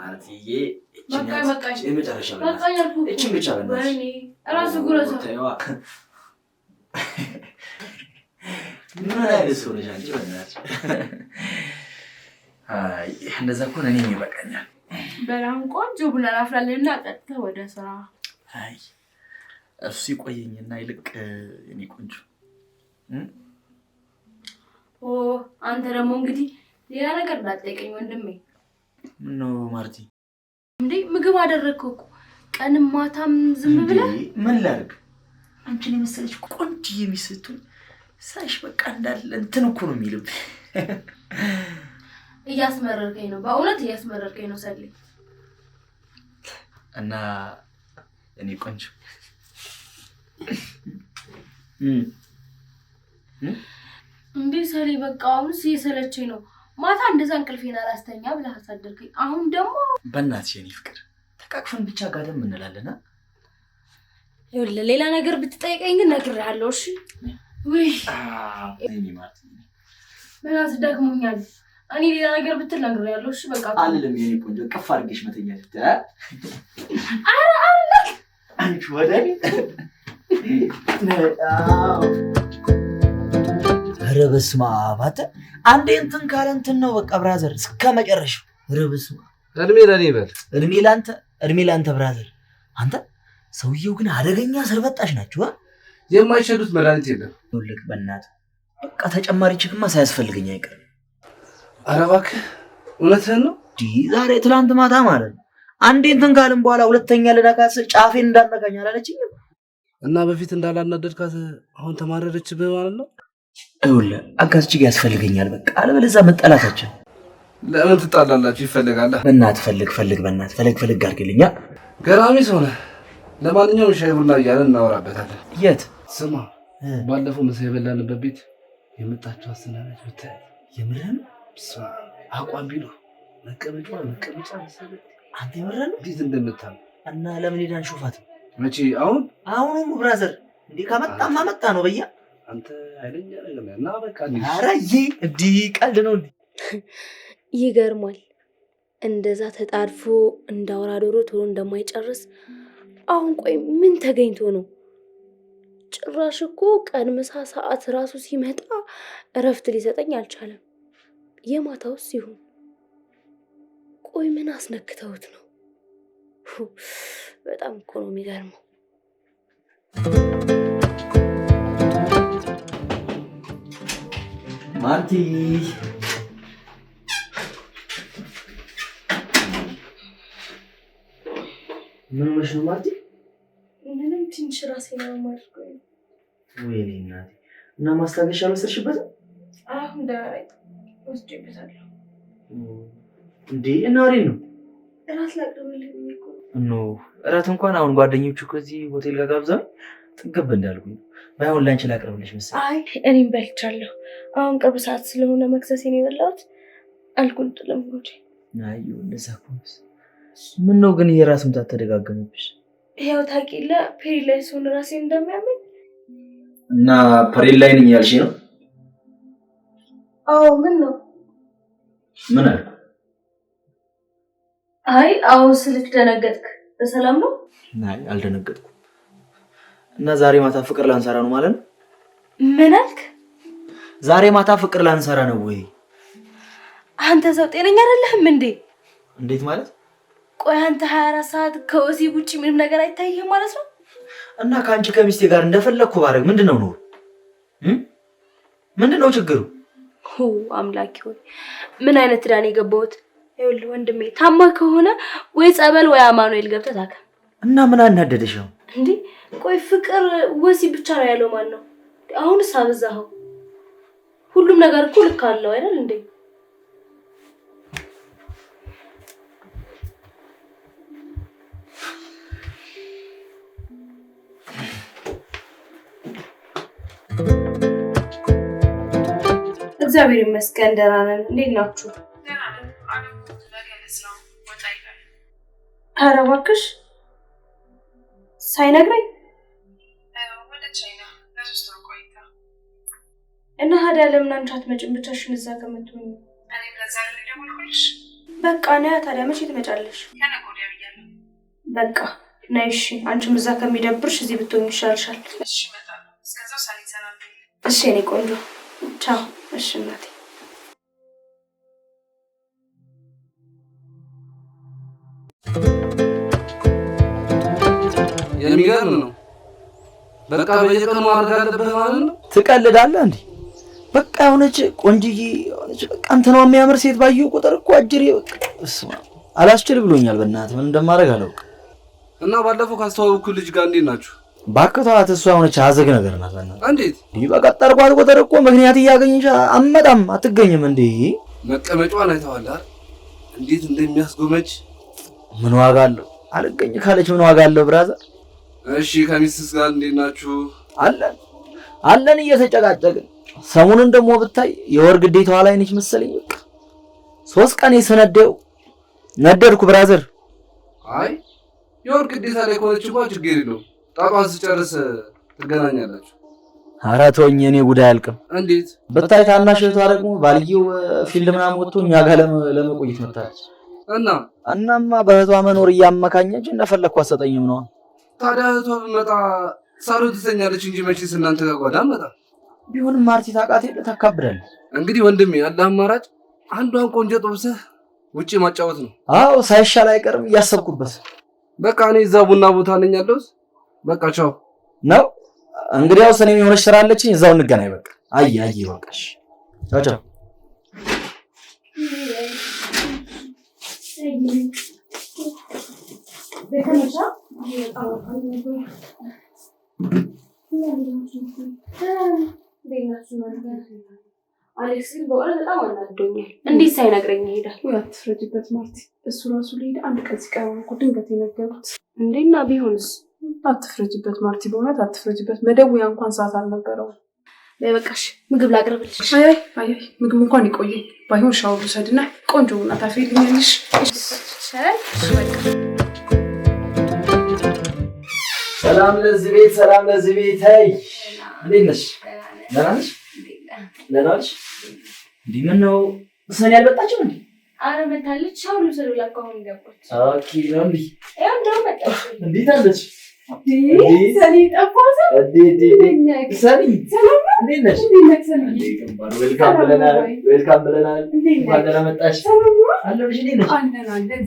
ማርትዬ በቃ የመጨረሻ እቺ ብቻ ወይኔ ራሱ ጉረሳ ምን አይነት ሰው ነሽ አንቺ በእናትሽ? አይ እንደዛ እኮ ነው እኔ ይበቃኛል። በላም ቆንጆ ቡና አፍላለና ጠጥተህ ወደ ስራ። አይ እሱ ይቆየኝና ይልቅ እኔ ቆንጆ አንተ ደግሞ እንግዲህ ሌላ ነገር እንዳትጠይቀኝ ወንድሜ። ምን ነው ማርቲ? እንዴ ምግብ አደረግኩ እኮ ቀንም ማታም ዝም ብለህ። ምን ላድርግ? አንቺን የመሰለች ቆንጆ የሚስቱኝ ሳይሽ በቃ እንዳለ እንትን እኮ ነው የሚልብኝ። እያስመረርከኝ ነው፣ በእውነት እያስመረርከኝ ነው ሰሌ። እና እኔ ቆንጆ እንዴ ሰሌ በቃ አሁንስ እየሰለቸኝ ነው። ማታ እንደዛ እንቅልፌን አላስተኛ ብለህ አሳደርከኝ። አሁን ደግሞ በእናትሽ የኔ ፍቅር ተቃቅፈን ብቻ ጋደም እንላለና ይኸውልህ ሌላ ነገር ብትጠይቀኝ ግን እነግርሃለሁ። እሺ ወይ እኔ ማለት በእናትህ ደክሞኛል። እኔ ሌላ ነገር ብትል እነግርሃለሁ። እሺ በቃ አልልም የኔ ቆንጆ። ቅፍ አድርጌሽ መተኛት ኧረ አንቺ ወደኔ ኧረ በስመ አብ አንዴ እንትን ካለ እንትን ነው በቃ ብራዘር እስከ መጨረሻው። ኧረ በስመ አብ እድሜ ለኔ በል እድሜ ላንተ ብራዘር። አንተ ሰውየው ግን አደገኛ ሰርበጣሽ ናችሁ። የማይሸዱት መድኃኒት የለም። ልክ በእናትህ በቃ ተጨማሪ ችግማ ሳያስፈልገኝ አይቀርም። ኧረ እባክህ እውነትህን ነው? ዛሬ ትላንት ማታ ማለት ነው አንዴ እንትን ካልን በኋላ ሁለተኛ ልነካት ጫፌን እንዳነካኝ አላለችኝም። እና በፊት እንዳላናደድካት አሁን ተማረረችብህ ማለት ነው? ይኸውልህ አጋዝ ችግር ያስፈልገኛል በቃ አለበለዚያ መጠላታችን። ለምን ትጣላላችሁ? ይፈልጋል። በእናትህ ፈልግ በእናትህ ፈልግ አድርግልኛ። ገራሚ ሰው ነህ። ለማንኛውም ሻይ ቡና እያለን እናወራበታለን። የት? ስማ ባለፈው ምሳ የበላንበት ቤት የመጣችው አሰናናች ብታይ የምርህን አቋም ቢሉ መቀመጫ መሰለህ። አንተ የምርህን እንዴት እንደምታም እና ለምን ሄዳን ሾፋት? መቼ አሁን ብራዘር እንዴ ካመጣማ መጣ ነው በያ አንተ ኃይለኛ ነገር እና በቃ ኧረ እንዲህ ቀልድ ነው እንዴ? ይገርማል። እንደዛ ተጣድፎ እንዳወራ ዶሮ ቶሎ እንደማይጨርስ አሁን ቆይ ምን ተገኝቶ ነው? ጭራሽ እኮ ቀን ምሳ ሰዓት ራሱ ሲመጣ እረፍት ሊሰጠኝ አልቻለም። የማታውስ ሲሆን ቆይ ምን አስነክተውት ነው? በጣም እኮ ነው የሚገርመው። ማርቲ ምን ሆነሽ ነው ማርቲ? ምንም ትንሽ ራሴን አማርኩኝ። ወይኔ እናቴ እና ማስታገሻ አልወሰድሽበትም? አሁን ዳይ ወስጄበታለሁ። እንዴ እና ወዴት ነው? እራት ላቅርብልኝ እኮ ነው። እራት እንኳን አሁን ጓደኞቹ ከዚህ ሆቴል ጋር ጋብዘው ጥግብ እንዳልኩኝ ባይሆን ላንቺ ላቅርብልሽ መሰለኝ። አይ እኔም በልቻለሁ። አሁን ቅርብ ሰዓት ስለሆነ መክሰሴን የበላሁት አልኩልጥልም ጉዴ። አይ እንደዛ ኮንስ ምን ነው ግን የራስ ምታት ተደጋገመብሽ? ያው ታውቂለ ፔሪድ ላይ ስሆን ራሴን እንደሚያመኝ እና ፔሪድ ላይ ነኝ ያልሽ ነው? አዎ ምን ነው? ምን አልኩ? አይ አዎ ስልክ ደነገጥክ። በሰላም ነው? አይ አልደነገጥኩም። እና ዛሬ ማታ ፍቅር ላንሰራ ነው ማለት ነው? ምን አልክ? ዛሬ ማታ ፍቅር ላንሰራ ነው ወይ? አንተ ሰው ጤነኛ አይደለህም እንዴ? እንዴት ማለት? ቆይ አንተ 24 ሰዓት ከወሲብ ውጪ ምንም ነገር አይታይህም ማለት ነው? እና ካንቺ ከሚስቴ ጋር እንደፈለኩ ባረግ ምንድነው ነው? ምንድነው ችግሩ? አምላኬ ሆይ ምን አይነት ዳን የገባሁት? ይኸውልህ ወንድሜ ታማ ከሆነ ወይ ጸበል ወይ አማኑኤል ገብተህ ታከም። እና ምን አናደደሽ ነው እንዴ? ቆይ ፍቅር ወሲብ ብቻ ነው ያለው ማን ነው? አሁንስ አበዛኸው። ሁሉም ነገር እኮ ልክ አለው አይደል እንዴ? እግዚአብሔር ይመስገን ደህና ነን። እንዴት ናችሁ? ደህና ነን። አለም ለገለጽ ነው ወጣ ይላል። ኧረ እባክሽ ሳይነግረኝ ወደ ቻይና ለሶስት ወር ቆይታ እና ታዲያ ለምን አንቺ አትመጭም? ብቻሽን እዛ ከምትሆኚ። እኔም ለዛ ነው የደወልኩልሽ። በቃ ነይ ታዲያ መቼ ትመጫለሽ? ከነገ ወዲያ ብያለሁ። በቃ ነይ እሺ። አንቺም እዛ ከሚደብርሽ እዚህ ብትሆኝ ይሻልሻል። እሺ እመጣለሁ። እስከዛው ሰላም ሰላም። እሺ የኔ ቆንጆ ቻው። እሺ እናቴ። የሚገርም ነው። በቃ በየቀኑ ማድረግ አለብህ ማለት ነው። ትቀልዳለህ እንዴ? በቃ የሆነች ቆንጅዬ የሆነች በቃ እንትኗ የሚያምር ሴት ባየሁ ቁጥር እኮ አጅሬ በቃ እስማ አላስችል ብሎኛል። በእናትህ ምን እንደማደርግ አላውቅም። እና ባለፈው ካስተዋወቅኩ ልጅ ጋር እንዴት ናችሁ? ባክቷት እሷ የሆነች አዘግ ነገር ናት። በእናትህ እንዴት ይህ በቀጠርኳት ቁጥር እኮ ምክንያት እያገኘች አትመጣም፣ አትገኝም እንዴ? መቀመጫዋን አይተዋል አይደል? እንዴት እንደሚያስጎመጅ። ምን ዋጋ አለው? አልገኝ ካለች ምን ዋጋ አለው ብራዘር? እሺ ከሚስትስ ጋር እንዴት ናችሁ? አለን እየተጨቃጨቅን። ሰሞኑን ደግሞ ብታይ የወር ግዴታዋ ላይ ነች መሰለኝ። በቃ 3 ቀን የሰነደው ነደድኩ ብራዘር። አይ የወር ግዴታ ላይ ከሆነች እንኳን ችግር የለውም። ጣጣን ስጨርስ ትገናኛላችሁ። ኧረ ተወኝ፣ እኔ ጉዳይ አያልቅም። እንዴት ብታይ ታናሽ እህቷ ደግሞ ባልየው ፊልድ ምናምን ወጥቶ እኛ ጋር ለመቆየት መጣች። እናማ በእህቷ መኖር እያመካኘች እንደፈለግኩ አሰጠኝም ነው። ታዲያ እህቷ ብመጣ ሳሎን ትተኛለች እንጂ መቼስ እናንተ ጋር ጓዳ መጣ። ቢሆንም ማርቲ ታውቃት የለ ታካብዳለች። እንግዲህ ወንድሜ ያለ አማራጭ አንዷን ቆንጆ ጥብሰህ ውጪ ማጫወት ነው። አዎ ሳይሻል አይቀርም እያሰብኩበት። በቃ እኔ እዛ ቡና ቦታ ነኝ ያለሁት። በቃ ቻው ነው እንግዲያውስ እኔም የሆነች ስራ አለችኝ፣ እዛው እንገናኝ። በቃ አይ በቃሽ። ቻው ቻው። አሌክስ ግን በእውነት በጣም አናዶኛል። እንዴት ሳይነግረኝ ይሄዳል? አትፍረጅበት ማርቲ። እሱ ራሱ ሊሄድ አንድ ቀን ሲቀረው እኮ ድንገት የነገሩት። እንዴና ቢሆንስ? አትፍረጅበት ማርቲ፣ በእውነት አትፍረጅበት። መደወያ እንኳን ሰዓት አልነበረውም። በቃሽ ምግብ ላቅርብልሽ። አይ ምግብ እንኳን ይቆየኝ። ባይሆን ሻወር ውሰድና ቆንጆ ቡና ታፈይልኛለሽ። ሰላም ለዚህ ቤት፣ ሰላም ለዚህ ቤት። አይ እንዴት ነሽ? ደህና ነሽ? ደህና ነሽ? እንዴ ምን ነው ሰኔ አልመጣችም እንዴ? አረ መታለች። ሻወር ልውሰድ ብላ እኮ አሁን ገባች። ኦኬ ነው እንዴ? ያው እንደው መጣች። እንዴት አለች? ሰኒ ጠፋዘ ሰኒ እንዴት ነሽ? ዌልካም ብለናል። እንኳን ደህና መጣሽ። አለሽ? እንዴት ነሽ? አለን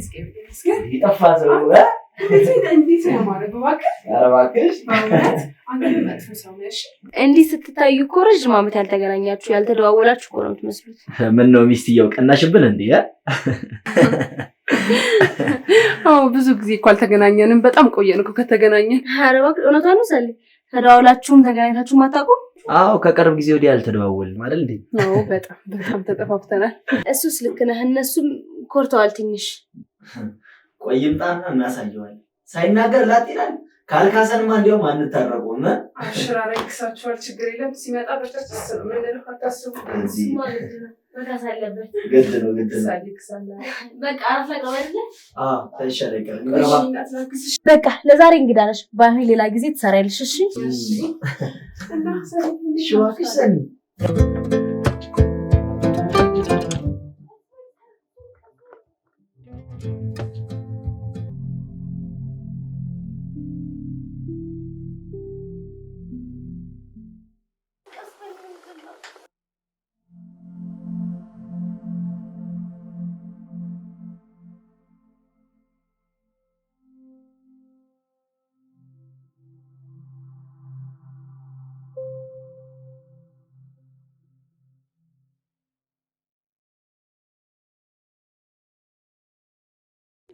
ይጠፋ ሰው እንዴት ነው ማለት እባክህ? ኧረ እባክሽ እንዲህ ስትታዩ እኮ ረዥም ዓመት ያልተገናኛችሁ ያልተደዋወላችሁ እኮ ነው የምትመስሉት። ምን ነው ሚስትየው ቀናሽብን እንዴ? አዎ ብዙ ጊዜ እኮ አልተገናኘንም። በጣም ቆየን እኮ ከተገናኘን። ኧረ እባክህ እውነቷን ነው ሰሊ። ተደዋውላችሁም ተገናኝታችሁም አታውቁም? አዎ ከቅርብ ጊዜ ወዲህ አልተደዋወልንም አይደል እንዴ? አዎ በጣም ተጠፋፍተናል። እሱስ ልክ ነህ። እነሱም ኮርተዋል ትንሽ። ቆይ ይምጣና እናሳየዋለን። ሳይናገር ላጥ ይላል። ካልካሰንማ እንዲያውም አንታረቁም። አሽራራ ይክሳችኋል። ችግር የለም። ሲመጣ በተርተስ ነው ምንድነው? አታስቡ። እዚህ መካስ አለበት። ግድ ነው። በቃ አረፍ ላይ ቀበል አይደለ? አዎ ተይሻለቀ። በቃ ለዛሬ እንግዳ ነሽ። ባይሆን ሌላ ጊዜ ትሰሪያለሽ። እሺ እና ሰኒ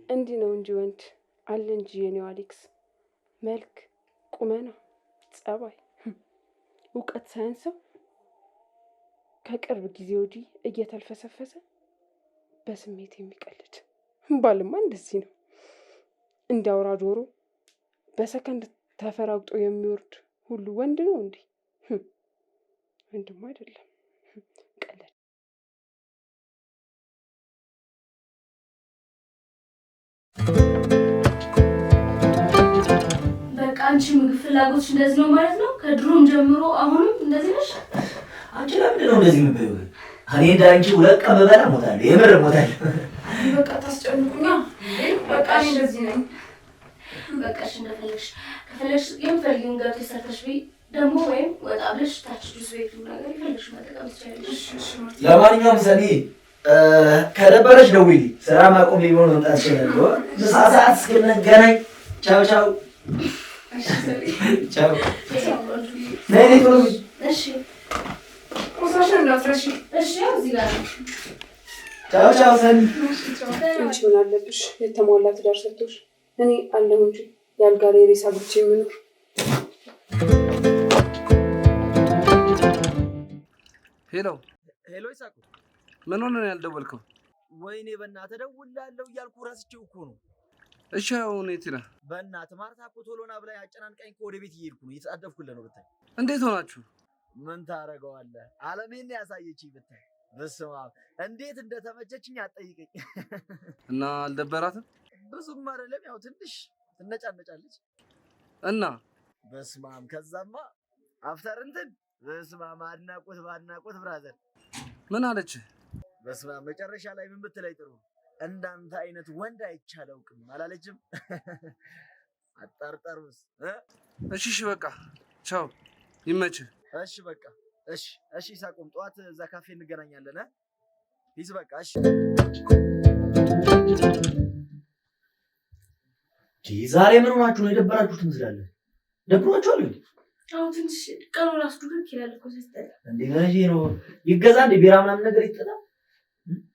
እንዲህ ነው እንጂ ወንድ አለ እንጂ የኔው አሌክስ መልክ፣ ቁመና፣ ጸባይ፣ እውቀት ሳያንሰው ከቅርብ ጊዜ ወዲህ እየተልፈሰፈሰ በስሜት የሚቀልድ ባልማ እንደዚህ ነው። እንዳውራ ዶሮ በሰከንድ ተፈራግጦ የሚወርድ ሁሉ ወንድ ነው እንዴ? ወንድም አይደለም ቀለድ። በቃ አንቺ ምግብ ፍላጎትሽ እንደዚህ ነው ማለት ነው? ከድሮም ጀምሮ አሁንም እንደዚህ ነሽ? አንቺ ለምንድን ነው እንደዚህ የምትበይው? እኔ እንዳንቺ 2 ቀን በበላ ሞታለሁ። የምር ሞታለሁ። በቃ ታስጨንቁኛ። በቃ እኔ እንደዚህ ነኝ። በቃ እሺ እንደፈለግሽ ከፈለግሽ የምትፈልጊውን ገብተሽ ሰርተሽ ብይ ደግሞ ወይም ወጣ ብለሽ ታች ጁስ ቤት ነገር ይፈልግሽ መጠቀም ትችላለሽ። ለማንኛውም ሰኒ ከደበረሽ ደውዪልኝ። ስራ ማቆም ሊሆን መምጣት ይችላል። ምሳ ሰዓት እስክንገናኝ ቻው ቻው። ቻው ነይ ቶሎ። እሺ ቆሳሽን እንዳትረሺ። እሺ እዚህ ጋር ቻው ቻው ሰኒ። አንቺ ምን አለብሽ የተሟላ ትዳር ሰጥቶሽ፣ እኔ አለሁ እንጂ የአልጋ ላይ ሬሳ ብቻ የምኖር። ሄሎ ሄሎ ይሳቁ፣ ምን ሆነ ነው ያልደወልከው? ወይኔ በእናትህ እደውልልሃለሁ እያልኩ ረስቼው እኮ ነው። እሺ አሁን የት ነህ? በእናትህ ማርታ እኮ ቶሎ ና ብላኝ አጨናንቃኝ እኮ ወደ ቤት እየሄድኩ ነው። እየተጣደፍኩልህ ነው ብታይ። እንዴት ሆናችሁ? ምን ታደርገዋለህ? አለሜን ያሳየችኝ ብታይ። በስመ አብ እንዴት እንደተመቸችኝ አትጠይቀኝ። እና አልደበራትም? ብዙም አይደለም፣ ያው ትንሽ ትነጫነጫለች እና በስመ አብ። ከዛማ አፍተር እንትን በስመ አብ አድናቆት በአድናቆት ብራዘር። ምን አለች? በስመ አብ መጨረሻ ላይ ምን ብትለኝ ጥሩ፣ እንዳንተ አይነት ወንድ አይቼ አላውቅም አላለችም? አጠርጠሩስ። እሺ እሺ በቃ ቻው፣ ይመችህ። እሺ በቃ እሺ እሺ። ሳቆም ጠዋት እዛ ካፌ እንገናኛለን። ሂድ በቃ እሺ። ዛሬ ምን ሆናችሁ ነው? የደበራችሁ ትመስላለህ። ደብሯችኋል እንዴ? አዎ ትንሽ ቀኑ ራሱ ዱክ ይላል እኮ ሲስተር። እንዴ መቼ ነው ይገዛ እንዴ? ቢራ ምናምን ነገር ይጠጣል?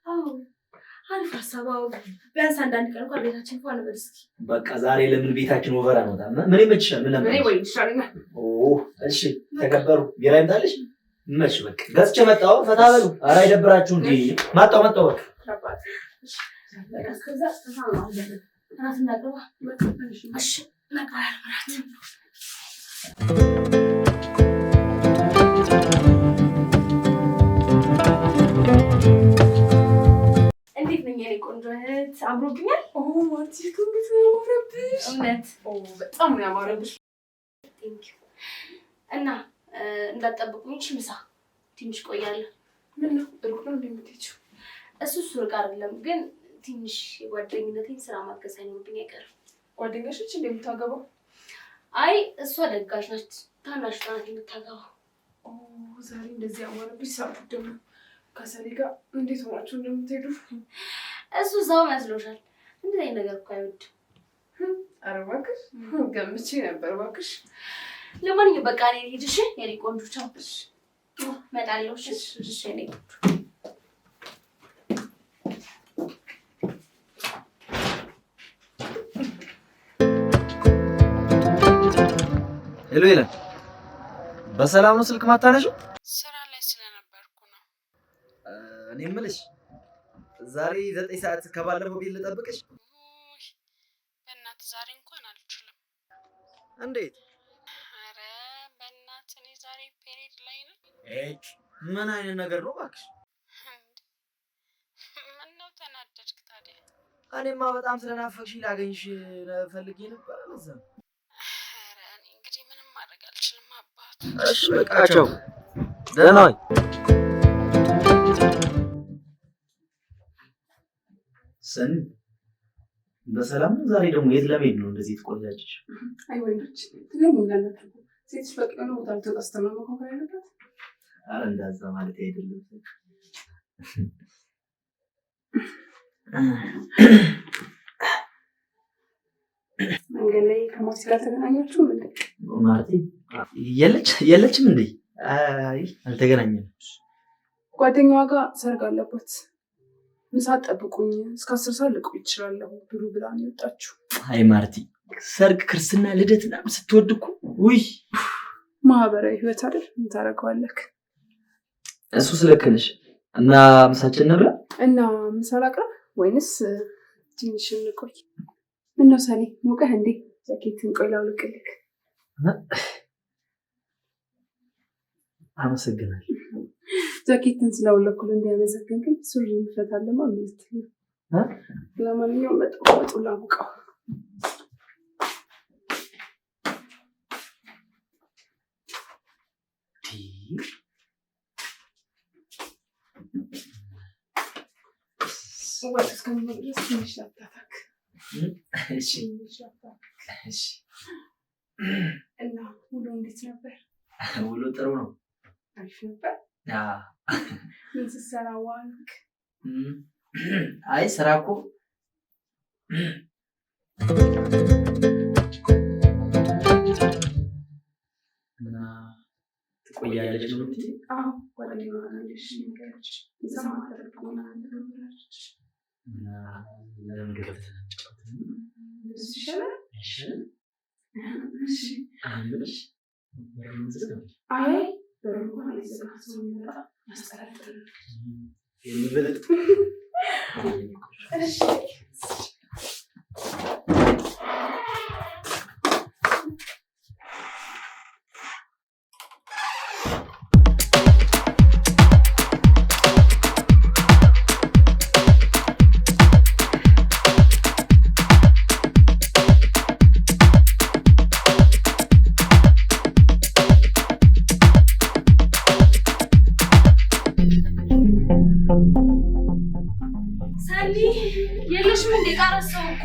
አዎ አሪፍ ሀሳብ። አዎ ቢያንስ አንዳንድ ቀን እንኳን ቤታችን እንኳን ነበር። እስኪ በቃ ዛሬ ለምን ቤታችን ወቨር አንወጣም? ምን ይመችሻል? ምን ለምን? እኔ ወይ ይሻለኛል። ኦ እሺ ተከበሩ። ቢራ ይምጣልሽ? መች በቃ ገዝቼ መጣሁ። ፈታ በሉ። ኧረ አይደብራችሁ እንዴ? መጣሁ በቃ በቃ እስከዛ ተሳማ አለ ራስ እናገባ። እሺ ነቃል ብራት እንዴት ነኝ የኔ ቆንጆ እህት? አምሮብኛል? ኦ ማርቲ እንዴት ነው ያማረብሽ! እውነት በጣም ነው ያማረብሽ። ቴንክ ዩ። እና እንዳትጠብቁኝ ምሳ ትንሽ ቆያለሁ። ምን ነው ሩቅ ነው እንደምትሄጂው? እሱ ሩቅ አይደለም፣ ግን ትንሽ የጓደኝነቴን ስራ ማገዝ አይኖርብኝ አይቀርም። ጓደኛሽ ነች እንደምታገባው? አይ እሷ ደጋሽ ናት፣ ታናሽ ናት የምታገባው። ኦ ዛሬ እንደዚህ ያማረብሽ ሳብ ደግሞ ከሰሪ ጋር እንዴት ሆናችሁ እንደምትሄዱ? እሱ እዛው መስሎሻል? እንደዚህ አይነት ነገር እኮ አይወድም። ኧረ እባክሽ ገምቼ ነበር። እባክሽ ለማንኛውም በቃ እኔ ልሂድ። እሺ የኔ ቆንጆ ቻው። እመጣለሁ። እሺ የኔ ቆንጆ። ሄሎ ይላል። በሰላም ነው ስልክ ማታነሺው? ስራ ላይ ስለነበርኩ ነው። እኔ የምልሽ ዛሬ 9 ሰዓት ከባለፈው ቤት ልጠብቅሽ? በእናትህ ዛሬ እንኳን አልችልም። እንዴት? ኧረ በእናትህ እኔ ዛሬ ፔሪድ ላይ ነኝ። ምን አይነት ነገር ነው እባክሽ? ምነው ተናደድክ ታዲያ? እኔማ በጣም ስለናፈቅሽኝ ላገኝሽ ፈልጌ ነበር። ለዛ ነው። ኧረ እኔ እንግዲህ ምንም ማድረግ አልችልም አባት። እሺ በቃ ቻው። ደህና ዋይ። ሰኒ በሰላም ነው? ዛሬ ደግሞ የት ለመሄድ ነው እንደዚህ ትቆያለሽ? አይ ወንዶች ትገርሙኛላችሁ። ሴቶች በቃ ነው ቦታ ልትወጣ ነው መኮከር ያለበት። ኧረ እንዳዛ ማለት አይደለም። መንገድ ላይ ከማርቲ ጋር ተገናኛችሁ? ምን ማርቲ የለችም እንዴ? አይ አልተገናኘንም። ጓደኛዋ ጋር ሰርግ አለበት። ምሳ ጠብቁኝ እስከ 10 ሰዓት ልቆይ እችላለሁ ብሉ ብላ ነው የወጣችው። አይ ማርቲ ሰርግ፣ ክርስትና፣ ልደት ምናምን ስትወድ እኮ ውይ ማህበራዊ ህይወት አይደል? ምን ታደርገዋለህ? እሱ ስለከነሽ እና ምሳችን ነብላ እና ምሳ ላቅርብ ወይንስ ትንሽ እንቆይ? ምነው ሰኔ ሞቀህ እንዴ? ጃኬትን ቆይ ላውልቅልክ። አመሰግናለሁ። ጃኬትን ስላውለኩል እንዲያመሰግንክኝ ሱሪ እንፈታለማ ማለት ነው። ለማንኛውም ወጡ ላሙቀው። ወጥ እስከምንደርስ ትንሽ ላታታክ። እሺ እሺ። እና ውሎ እንዴት ነበር? ውሎ ጥሩ ነው። አሪፍ ነበር። ምን ስትሰራ ዋልክ? አይ ስራ እኮ እና ትቆያለች ነው እንዴ? አዎ ጓደኛዬ ማለሽ ነገርሽ እዛማ ተጠቅቆና ነገርሽ እና ለምን ገብተን እንጫወት? እሺ ይሻላል። እሺ አንብልሽ አይ በሩን አይዘጋም የሚመጣ ያስጠላል። የሚበልጥ እሺ ሰኒ የለሽም እንዴ? ቀረሰው እኮ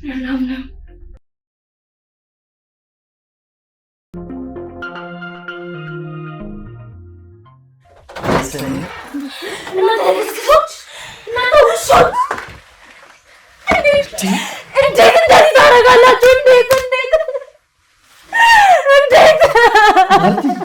ምናምን እንዴት